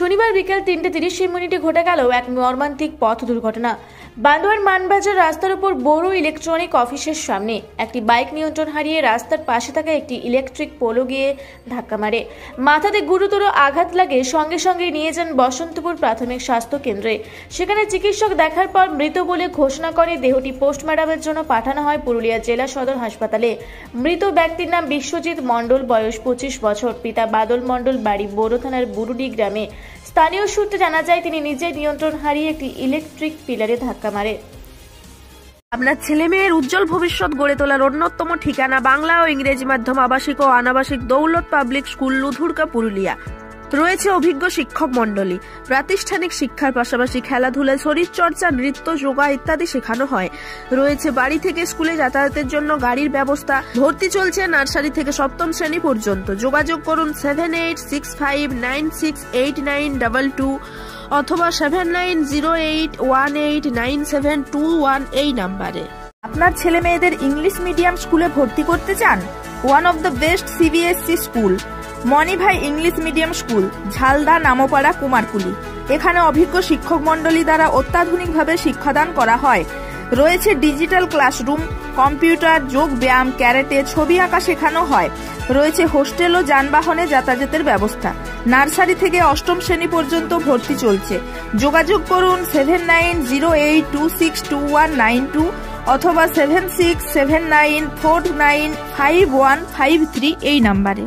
শনিবার বিকেল 3:30 ঘটে গেল এক মর্মান্তিক পথ দুর্ঘটনা। বান্দোয়ান মানবাজার রাস্তার উপর বড় ইলেকট্রনিক অফিসের সামনে একটি বাইক নিয়ন্ত্রণ হারিয়ে রাস্তার পাশে থাকা একটি ইলেকট্রিক পোলে গিয়ে ধাক্কা মারে। মাথাতে গুরুতর আঘাত লাগে। সঙ্গে সঙ্গে নিয়ে যান বসন্তপুর প্রাথমিক স্বাস্থ্য কেন্দ্রে। সেখানে চিকিৎসক দেখার পর মৃত বলে ঘোষণা করে দেহটি পোস্টমর্টমের জন্য পাঠানো হয় পুরুলিয়া জেলা সদর হাসপাতালে। মৃত ব্যক্তির নাম বিশ্বজিৎ মণ্ডল, বয়স 25 বছর, পিতা বাদল মণ্ডল, বাড়ি বোরো থানার বুরুডি গ্রামে। স্থানীয় সূত্রে জানা যায় তিনি নিজে নিয়ন্ত্রণ হারিয়ে একটি ইলেকট্রিক পিলারে ধাক্কা মারে। আপনার ছেলে মেয়ের উজ্জ্বল ভবিষ্যৎ গড়ে তোলার অন্যতম ঠিকানা বাংলা ও ইংরেজি মাধ্যম আবাসিক ও অনাবাসিক দৌলত পাবলিক স্কুল, লুধুরকা, পুরুলিয়া। রয়েছে অভিজ্ঞ শিক্ষক মণ্ডলী। প্রাতিষ্ঠানিক শিক্ষার পাশাপাশি খেলাধুলা, শরীরচর্চা, নৃত্য, যোগা ইত্যাদি শেখানো হয়। রয়েছে বাড়ি থেকে স্কুলে যাতায়াতের জন্য গাড়ির ব্যবস্থা। ভর্তি চলছে নার্সারি থেকে সপ্তম শ্রেণী পর্যন্ত। যোগাযোগ করুন 7865968922 অথবা 7908189721 এই নাম্বারে। আপনার ছেলে মেয়েদের ইংলিশ মিডিয়াম স্কুলে ভর্তি করতে চান? One of the best CBSE school Manibhai English medium school, Jhalda, Nampara, Kumarkuli. এখানে অভিজ্ঞ শিক্ষক মণ্ডলী দ্বারা অত্যাধুনিকভাবে শিক্ষাদান করা হয়। রয়েছে ডিজিটাল ক্লাসরুম, কম্পিউটার, যোগ ব্যায়াম, ক্যারেটে, ছবি আঁকা শেখানো হয়। রয়েছে হোস্টেল ও যানবাহনে যাতায়াতের ব্যবস্থা। নার্সারি থেকে অষ্টম শ্রেণী পর্যন্ত ভর্তি চলছে। যোগাযোগ করুন 7908262192 অথবা 7679495153 এই নাম্বারে।